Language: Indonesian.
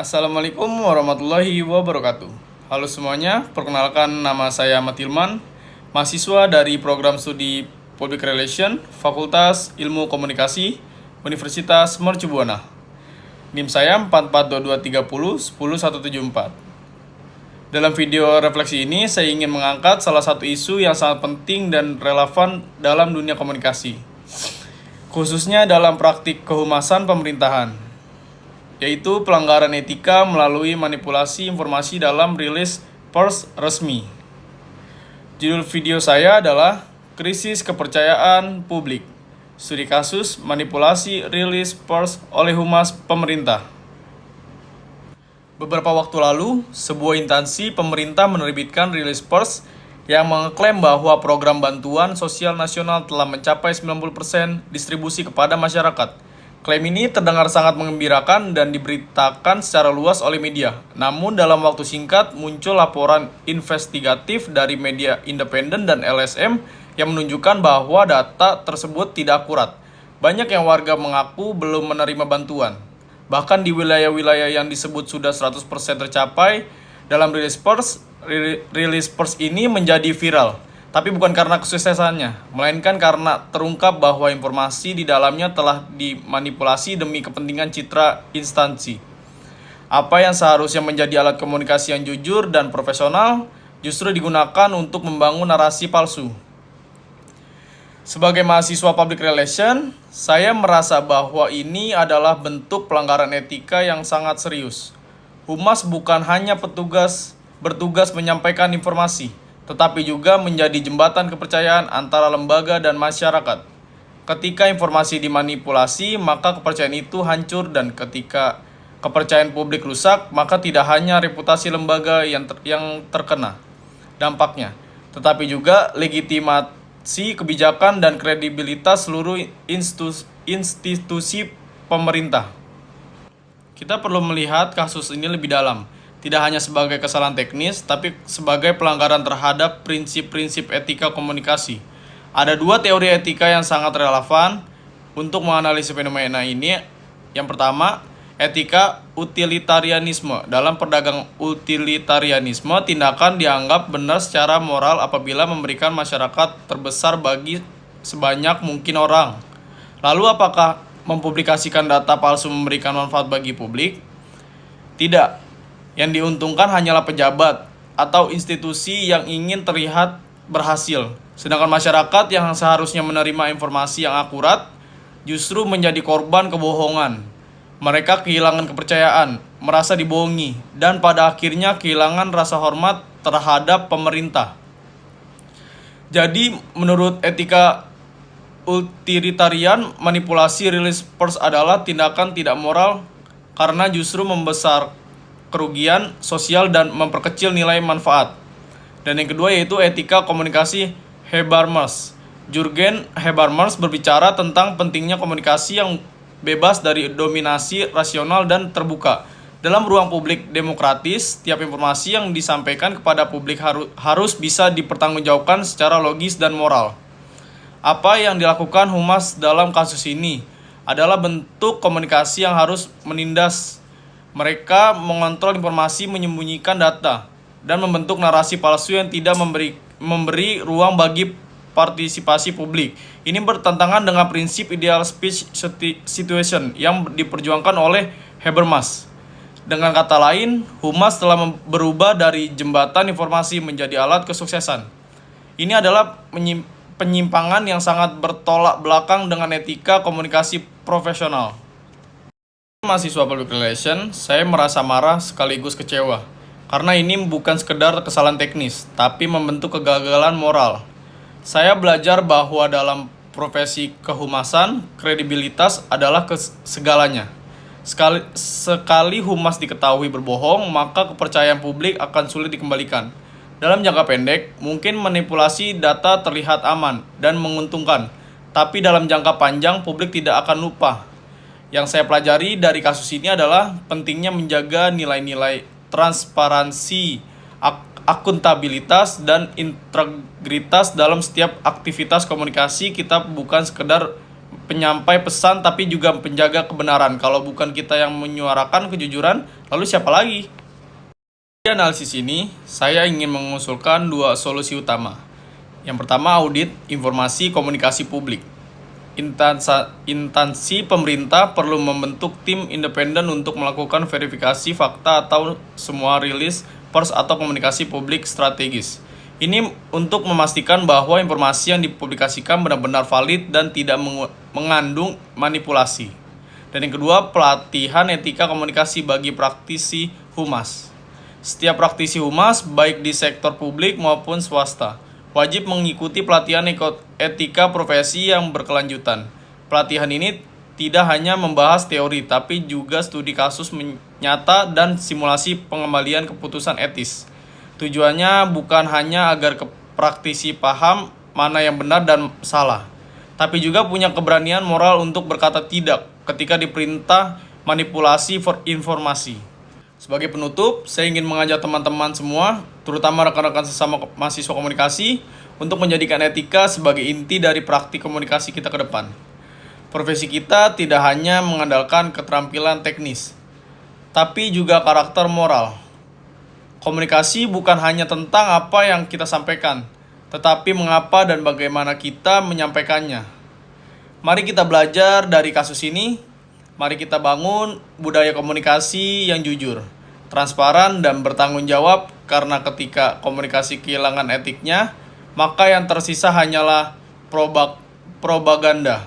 Assalamualaikum warahmatullahi wabarakatuh. Halo semuanya, perkenalkan nama saya Ahmad Hilman, mahasiswa dari program studi Public Relation, Fakultas Ilmu Komunikasi, Universitas Mercu Buana. NIM saya 442230 10174. Dalam video refleksi ini, saya ingin mengangkat salah satu isu yang sangat penting dan relevan dalam dunia komunikasi, khususnya dalam praktik kehumasan pemerintahan, yaitu pelanggaran etika melalui manipulasi informasi dalam rilis pers resmi. Judul video saya adalah Krisis Kepercayaan Publik, Studi Kasus Manipulasi Rilis Pers oleh Humas Pemerintah. Beberapa waktu lalu, sebuah instansi pemerintah menerbitkan rilis pers yang mengklaim bahwa program bantuan sosial nasional telah mencapai 90% distribusi kepada masyarakat. Klaim ini terdengar sangat mengembirakan dan diberitakan secara luas oleh media. Namun dalam waktu singkat muncul laporan investigatif dari media independen dan LSM yang menunjukkan bahwa data tersebut tidak akurat. Banyak yang warga mengaku belum menerima bantuan. Bahkan di wilayah-wilayah yang disebut sudah 100% tercapai dalam rilis pers ini menjadi viral. Tapi bukan karena kesuksesannya, melainkan karena terungkap bahwa informasi di dalamnya telah dimanipulasi demi kepentingan citra instansi. Apa yang seharusnya menjadi alat komunikasi yang jujur dan profesional justru digunakan untuk membangun narasi palsu. Sebagai mahasiswa public relation, saya merasa bahwa ini adalah bentuk pelanggaran etika yang sangat serius. Humas bukan hanya bertugas menyampaikan informasi, tetapi juga menjadi jembatan kepercayaan antara lembaga dan masyarakat. Ketika informasi dimanipulasi, maka kepercayaan itu hancur, dan ketika kepercayaan publik rusak, maka tidak hanya reputasi lembaga yang terkena dampaknya, tetapi juga legitimasi kebijakan dan kredibilitas seluruh institusi pemerintah. Kita perlu melihat kasus ini lebih dalam, tidak hanya sebagai kesalahan teknis, tapi sebagai pelanggaran terhadap prinsip-prinsip etika komunikasi. Ada dua teori etika yang sangat relevan untuk menganalisis fenomena ini. Yang pertama, etika utilitarianisme. Dalam perdagangan utilitarianisme, tindakan dianggap benar secara moral apabila memberikan masyarakat terbesar bagi sebanyak mungkin orang. Lalu apakah mempublikasikan data palsu memberikan manfaat bagi publik? Tidak. Yang diuntungkan hanyalah pejabat atau institusi yang ingin terlihat berhasil. Sedangkan masyarakat yang seharusnya menerima informasi yang akurat justru menjadi korban kebohongan. Mereka kehilangan kepercayaan, merasa dibohongi, dan pada akhirnya kehilangan rasa hormat terhadap pemerintah. Jadi, menurut etika utilitarian, manipulasi rilis pers adalah tindakan tidak moral karena justru membesar kerugian sosial dan memperkecil nilai manfaat. Dan yang kedua yaitu etika komunikasi Habermas. Jürgen Habermas berbicara tentang pentingnya komunikasi yang bebas dari dominasi rasional dan terbuka. Dalam ruang publik demokratis, setiap informasi yang disampaikan kepada publik harus bisa dipertanggungjawabkan secara logis dan moral. Apa yang dilakukan Humas dalam kasus ini adalah bentuk komunikasi yang harus menindas. Mereka mengontrol informasi, menyembunyikan data, dan membentuk narasi palsu yang tidak memberi ruang bagi partisipasi publik. Ini bertentangan dengan prinsip ideal speech situation yang diperjuangkan oleh Habermas. Dengan kata lain, Humas telah berubah dari jembatan informasi menjadi alat kesuksesan. Ini adalah penyimpangan yang sangat bertolak belakang dengan etika komunikasi profesional. Mahasiswa Public Relation, saya merasa marah sekaligus kecewa. Karena ini bukan sekedar kesalahan teknis, tapi membentuk kegagalan moral. Saya belajar bahwa dalam profesi kehumasan, kredibilitas adalah segalanya. Sekali humas diketahui berbohong, maka kepercayaan publik akan sulit dikembalikan. Dalam jangka pendek, mungkin manipulasi data terlihat aman dan menguntungkan, tapi dalam jangka panjang publik tidak akan lupa. Yang saya pelajari dari kasus ini adalah pentingnya menjaga nilai-nilai transparansi, akuntabilitas, dan integritas dalam setiap aktivitas komunikasi. Kita bukan sekedar penyampai pesan tapi juga penjaga kebenaran. Kalau bukan kita yang menyuarakan kejujuran, lalu siapa lagi? Di analisis ini, saya ingin mengusulkan dua solusi utama. Yang pertama, audit informasi komunikasi publik. Instansi pemerintah perlu membentuk tim independen untuk melakukan verifikasi fakta atau semua rilis pers atau komunikasi publik strategis. Ini untuk memastikan bahwa informasi yang dipublikasikan benar-benar valid dan tidak mengandung manipulasi. Dan yang kedua, pelatihan etika komunikasi bagi praktisi humas. Setiap praktisi humas, baik di sektor publik maupun swasta, wajib mengikuti pelatihan etika profesi yang berkelanjutan. Pelatihan ini tidak hanya membahas teori, tapi juga studi kasus nyata dan simulasi pengembalian keputusan etis. Tujuannya bukan hanya agar praktisi paham mana yang benar dan salah, tapi juga punya keberanian moral untuk berkata tidak ketika diperintah manipulasi informasi. Sebagai penutup, saya ingin mengajak teman-teman semua, terutama rekan-rekan sesama mahasiswa komunikasi, untuk menjadikan etika sebagai inti dari praktik komunikasi kita ke depan. Profesi kita tidak hanya mengandalkan keterampilan teknis, tapi juga karakter moral. Komunikasi bukan hanya tentang apa yang kita sampaikan, tetapi mengapa dan bagaimana kita menyampaikannya. Mari kita belajar dari kasus ini. Mari kita bangun budaya komunikasi yang jujur, transparan, dan bertanggung jawab, karena ketika komunikasi kehilangan etiknya, maka yang tersisa hanyalah propaganda.